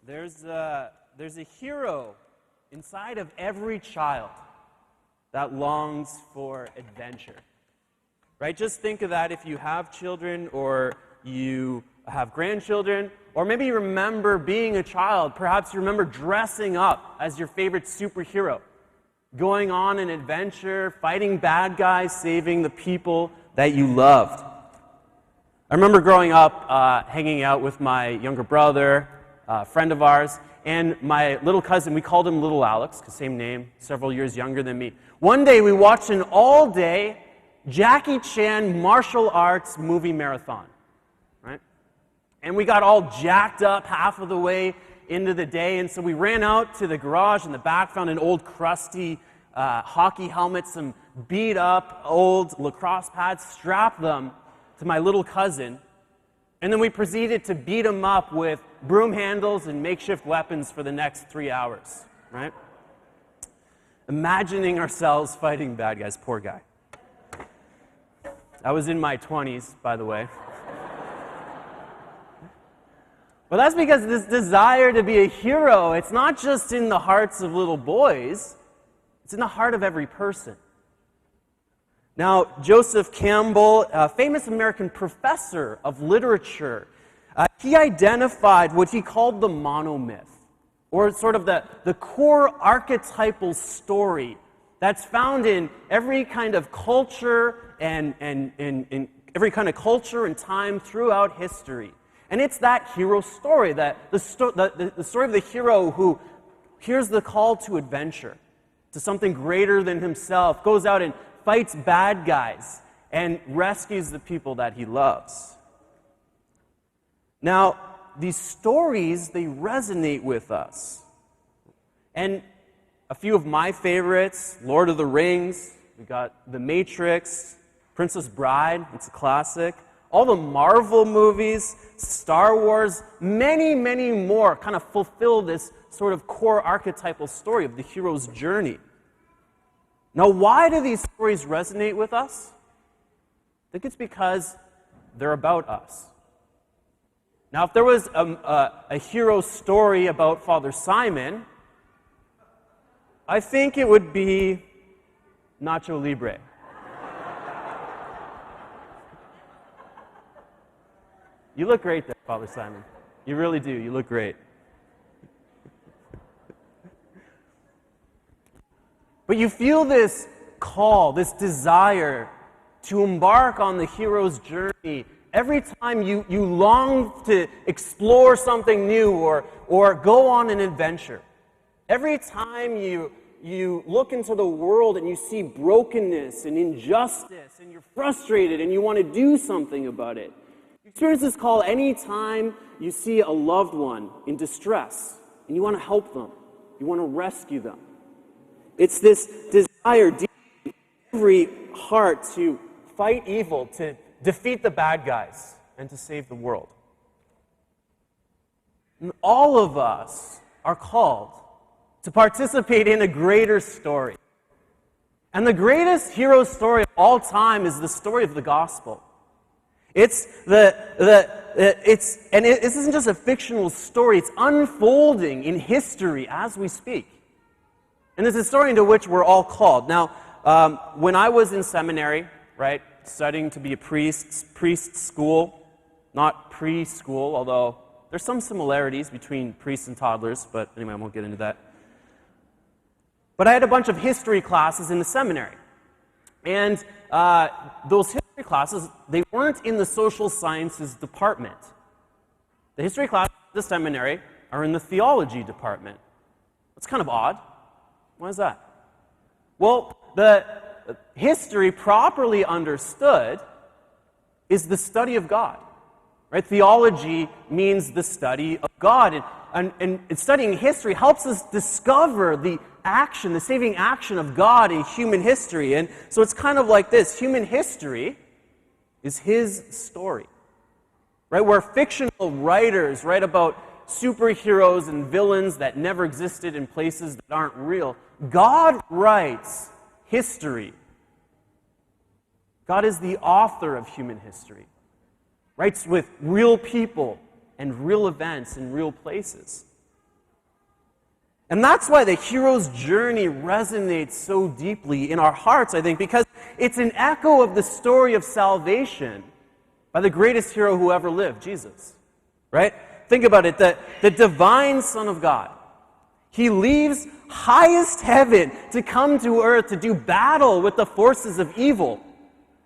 There's a hero inside of every child that longs for adventure. Right? Just think of that if you have children or you have grandchildren, or maybe you remember being a child. Perhaps you remember dressing up as your favorite superhero, going on an adventure, fighting bad guys, saving the people that you loved. I remember growing up, hanging out with my younger brother, a friend of ours, and my little cousin. We called him Little Alex, because same name, several years younger than me. One day we watched an all-day Jackie Chan martial arts movie marathon, right? And we got all jacked up half of the way into the day, and so we ran out to the garage in the back, found an old crusty hockey helmet, some beat-up old lacrosse pads, strapped them to my little cousin, and then we proceeded to beat him up with broom handles and makeshift weapons for the next 3 hours, right? Imagining ourselves fighting bad guys. Poor guy. I was in my 20s, by the way. But that's because this desire to be a hero, it's not just in the hearts of little boys, it's in the heart of every person. Now, Joseph Campbell, a famous American professor of literature, he identified what he called the monomyth, or sort of the core archetypal story that's found in every kind of culture and every kind of culture and time throughout history. And it's that hero story, the story of the hero who hears the call to adventure, to something greater than himself, goes out and fights bad guys, and rescues the people that he loves. Now, these stories, they resonate with us. And a few of my favorites, Lord of the Rings, we got The Matrix, Princess Bride, it's a classic. All the Marvel movies, Star Wars, many, many more kind of fulfill this sort of core archetypal story of the hero's journey. Now, why do these stories resonate with us? I think it's because they're about us. Now, if there was a hero story about Father Simon, I think it would be Nacho Libre. You look great there, Father Simon. You really do. You look great. But you feel this call, this desire to embark on the hero's journey every time you long to explore something new or go on an adventure. Every time you look into the world and you see brokenness and injustice and you're frustrated and you want to do something about it. You experience this call any time you see a loved one in distress and you want to help them. You want to rescue them. It's this desire deep in every heart to fight evil, to defeat the bad guys, and to save the world. And all of us are called to participate in a greater story. And the greatest hero story of all time is the story of the gospel. This isn't just a fictional story, it's unfolding in history as we speak. And it's a story into which we're all called. Now, when I was in seminary, right, studying to be a priest school, not preschool, although there's some similarities between priests and toddlers, but anyway, I won't get into that. But I had a bunch of history classes in the seminary. And those history classes, they weren't in the social sciences department. The history classes at the seminary are in the theology department. That's kind of odd. Why is that? Well, the history properly understood is the study of God. Right? Theology means the study of God. And studying history helps us discover the action, the saving action of God in human history. And so it's kind of like this. Human history is His story. Right? Where fictional writers write about superheroes and villains that never existed in places that aren't real. God writes history. God is the author of human history. Writes with real people and real events in real places. And that's why the hero's journey resonates so deeply in our hearts, I think, because it's an echo of the story of salvation by the greatest hero who ever lived, Jesus. Right? Think about it, the divine Son of God. He leaves highest heaven to come to earth to do battle with the forces of evil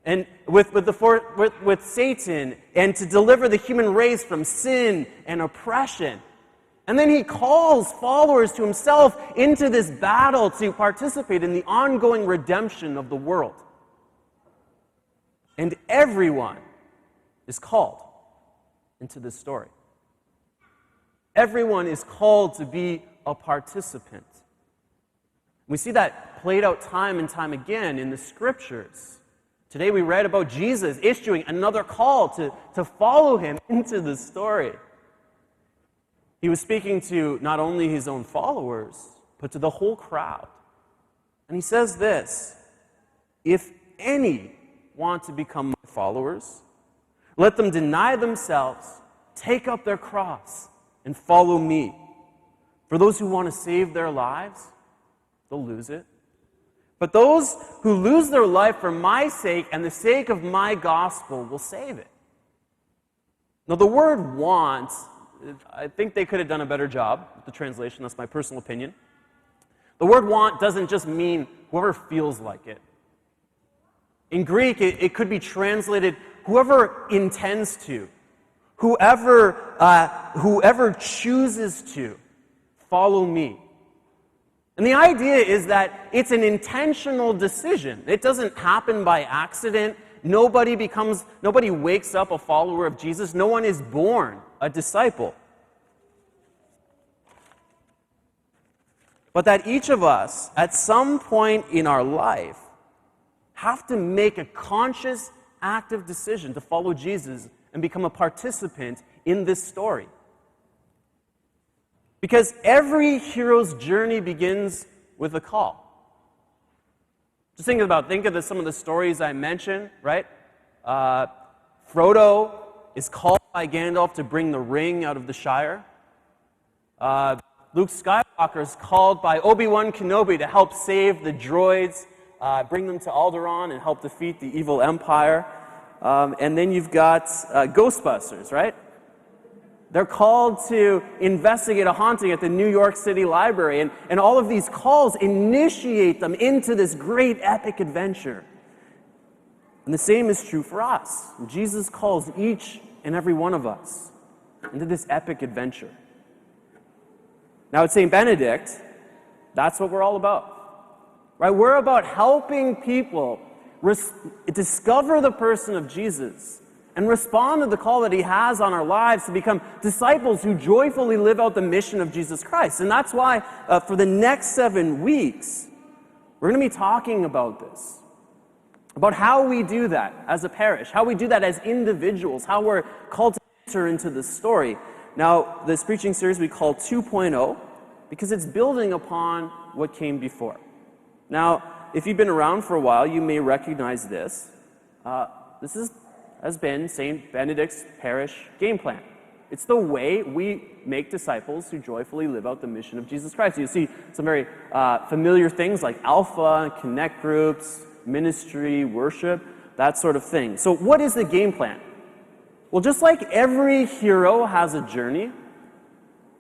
and with Satan, and to deliver the human race from sin and oppression. And then he calls followers to himself into this battle to participate in the ongoing redemption of the world. And everyone is called into this story. Everyone is called to be a participant. We see that played out time and time again in the scriptures. Today we read about Jesus issuing another call to follow him into the story. He was speaking to not only his own followers, but to the whole crowd. And he says this, "If any want to become my followers, let them deny themselves, take up their cross, and follow me. For those who want to save their lives, they'll lose it. But those who lose their life for my sake and the sake of my gospel will save it." Now, the word want, I think they could have done a better job with the translation. That's my personal opinion. The word want doesn't just mean whoever feels like it. In Greek, it could be translated whoever intends to, whoever chooses to follow me. And the idea is that it's an intentional decision. It doesn't happen by accident. Nobody wakes up a follower of Jesus. No one is born a disciple. But that each of us, at some point in our life, have to make a conscious, active decision to follow Jesus and become a participant in this story. Because every hero's journey begins with a call. Just think of some of the stories I mentioned, right? Frodo is called by Gandalf to bring the ring out of the Shire. Luke Skywalker is called by Obi-Wan Kenobi to help save the droids, bring them to Alderaan and help defeat the evil Empire. And then you've got Ghostbusters, right? They're called to investigate a haunting at the New York City Library, and all of these calls initiate them into this great epic adventure. And the same is true for us. Jesus calls each and every one of us into this epic adventure. Now at Saint Benedict, that's what we're all about. Right? We're about helping people discover the person of Jesus and respond to the call that he has on our lives to become disciples who joyfully live out the mission of Jesus Christ. And that's why for the next 7 weeks, we're going to be talking about this, about how we do that as a parish, how we do that as individuals, how we're called to enter into this story. Now, this preaching series we call 2.0 because it's building upon what came before. Now, if you've been around for a while, you may recognize this. This has been Saint Benedict's Parish Gameplan. It's the way we make disciples who joyfully live out the mission of Jesus Christ. You see some very familiar things like Alpha, Connect groups, ministry, worship, that sort of thing. So what is the game plan? Well, just like every hero has a journey,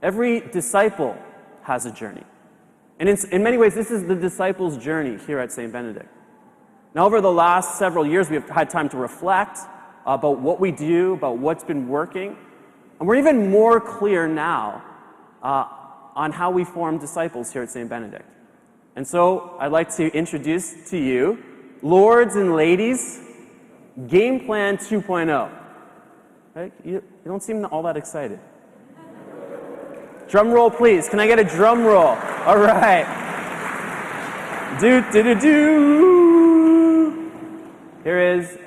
every disciple has a journey. And in many ways, this is the disciples' journey here at Saint Benedict. Now, over the last several years, we have had time to reflect about what we do, about what's been working. And we're even more clear now on how we form disciples here at Saint Benedict. And so I'd like to introduce to you, lords and ladies, Game Plan 2.0. Right? You don't seem all that excited. Drum roll, please. Can I get a drum roll? All right. Here is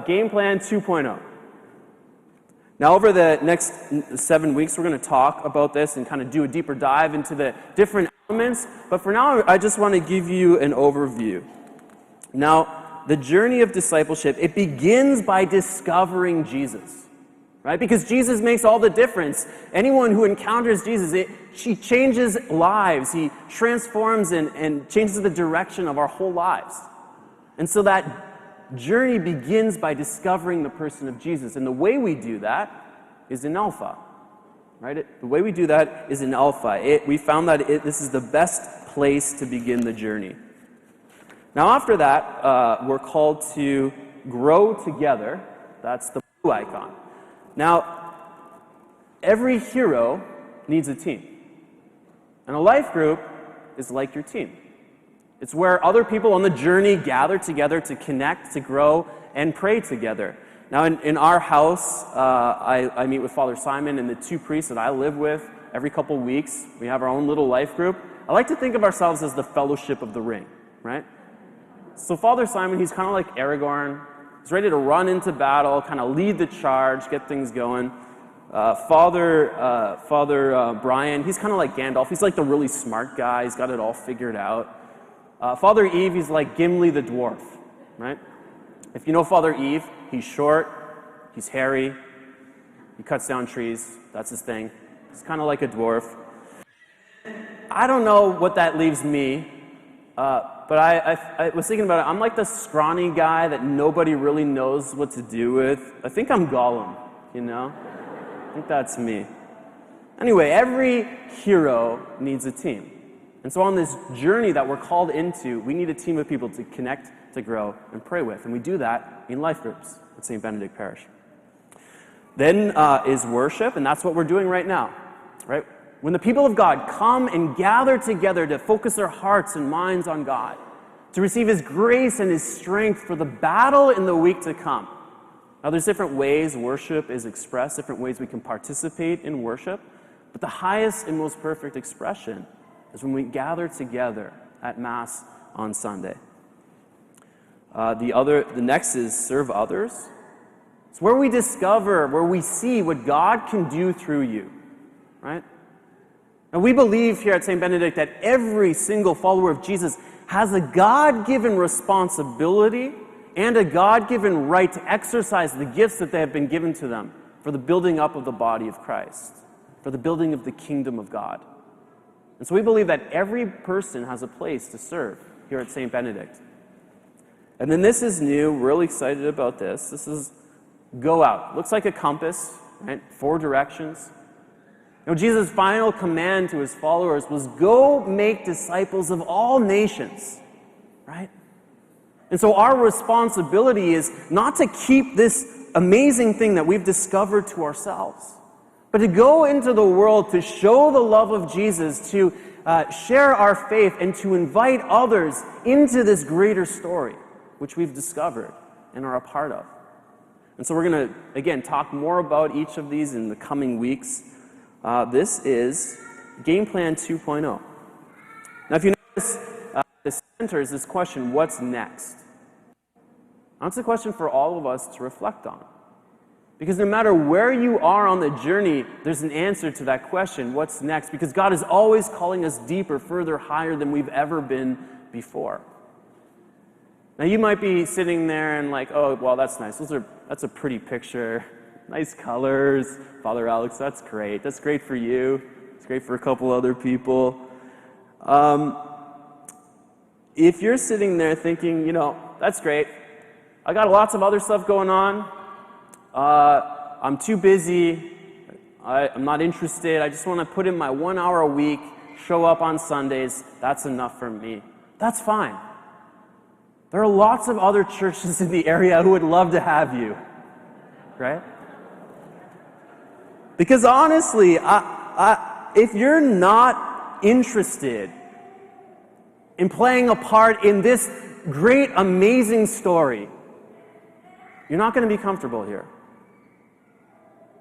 Game Plan 2.0. Now, over the next 7 weeks, we're going to talk about this and kind of do a deeper dive into the different elements. But for now, I just want to give you an overview. Now, the journey of discipleship, it begins by discovering Jesus. right? Because Jesus makes all the difference. Anyone who encounters Jesus, she changes lives. He transforms and changes the direction of our whole lives. And so that journey begins by discovering the person of Jesus. And the way we do that is in Alpha, right? The way we do that is in Alpha. We found that this is the best place to begin the journey. Now after that, we're called to grow together. That's the blue icon. Now, every hero needs a team. And a life group is like your team. It's where other people on the journey gather together to connect, to grow, and pray together. Now, in our house, I meet with Father Simon and the two priests that I live with every couple weeks. We have our own little life group. I like to think of ourselves as the Fellowship of the Ring, right? So Father Simon, he's kind of like Aragorn. He's ready to run into battle, kind of lead the charge, get things going. Father Brian, he's kind of like Gandalf. He's like the really smart guy. He's got it all figured out. Father Eve, he's like Gimli the dwarf, right? If you know Father Eve, he's short, he's hairy, he cuts down trees. That's his thing. He's kind of like a dwarf. I don't know what that leaves me. But I was thinking about it. I'm like the scrawny guy that nobody really knows what to do with. I think I'm Gollum, you know? I think that's me. Anyway, every hero needs a team. And so on this journey that we're called into, we need a team of people to connect, to grow, and pray with. And we do that in life groups at Saint Benedict Parish. Then is worship, and that's what we're doing right now, right? When the people of God come and gather together to focus their hearts and minds on God, to receive His grace and His strength for the battle in the week to come. Now, there's different ways worship is expressed, different ways we can participate in worship, but the highest and most perfect expression is when we gather together at Mass on Sunday. The next is serve others. It's where we discover, where we see what God can do through you, right? And we believe here at Saint Benedict that every single follower of Jesus has a God-given responsibility and a God-given right to exercise the gifts that they have been given to them for the building up of the body of Christ, for the building of the kingdom of God. And so we believe that every person has a place to serve here at Saint Benedict. And then this is new. We're really excited about this. This is go out. Looks like a compass, right? 4 directions. Now, Jesus' final command to his followers was go make disciples of all nations, right? And so our responsibility is not to keep this amazing thing that we've discovered to ourselves, but to go into the world to show the love of Jesus, to share our faith, and to invite others into this greater story, which we've discovered and are a part of. And so we're going to, again, talk more about each of these in the coming weeks. This is Gameplan 2.0. Now, if you notice, the center is this question, what's next? That's a question for all of us to reflect on. Because no matter where you are on the journey, there's an answer to that question, what's next? Because God is always calling us deeper, further, higher than we've ever been before. Now, you might be sitting there and like, oh, well, that's nice. That's a pretty picture. Nice colors. Father Alex, that's great. That's great for you. It's great for a couple other people. If you're sitting there thinking, that's great. I got lots of other stuff going on. I'm too busy. I'm not interested. I just want to put in my 1 hour a week, show up on Sundays. That's enough for me. That's fine. There are lots of other churches in the area who would love to have you, right? Because honestly, if you're not interested in playing a part in this great, amazing story, you're not going to be comfortable here.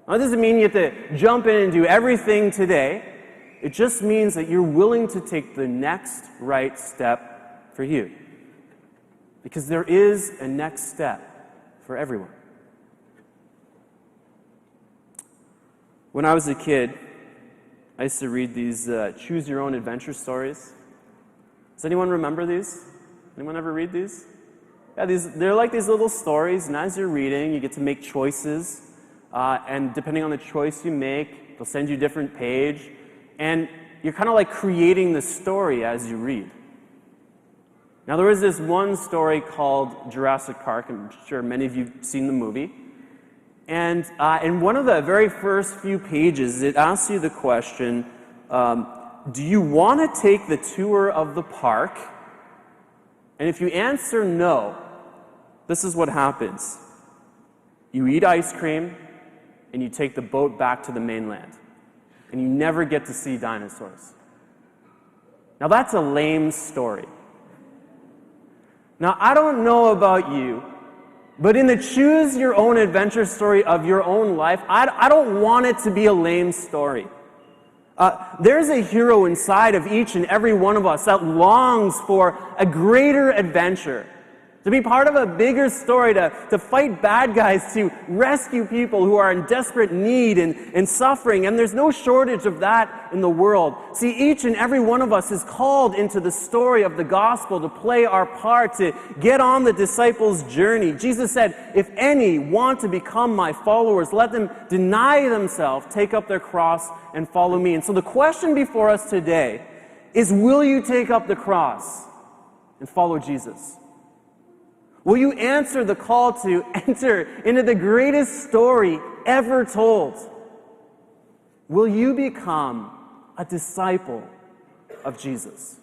Now, that doesn't mean you have to jump in and do everything today. It just means that you're willing to take the next right step for you. Because there is a next step for everyone. When I was a kid, I used to read these choose your own adventure stories. Does anyone remember these? Anyone ever read these? Yeah, they're like these little stories, and as you're reading, you get to make choices and depending on the choice you make, they'll send you a different page, and you're kind of like creating the story as you read. Now, there is this one story called Jurassic Park. I'm sure many of you have seen the movie. And in one of the very first few pages, it asks you the question, do you want to take the tour of the park? And if you answer no, this is what happens. You eat ice cream, and you take the boat back to the mainland. And you never get to see dinosaurs. Now, that's a lame story. Now, I don't know about you, but in the choose your own adventure story of your own life, I don't want it to be a lame story. There's a hero inside of each and every one of us that longs for a greater adventure, to be part of a bigger story, to fight bad guys, to rescue people who are in desperate need and suffering. And there's no shortage of that in the world. See, each and every one of us is called into the story of the gospel to play our part, to get on the disciples' journey. Jesus said, if any want to become my followers, let them deny themselves, take up their cross, and follow me. And so the question before us today is, will you take up the cross and follow Jesus? Will you answer the call to enter into the greatest story ever told? Will you become a disciple of Jesus?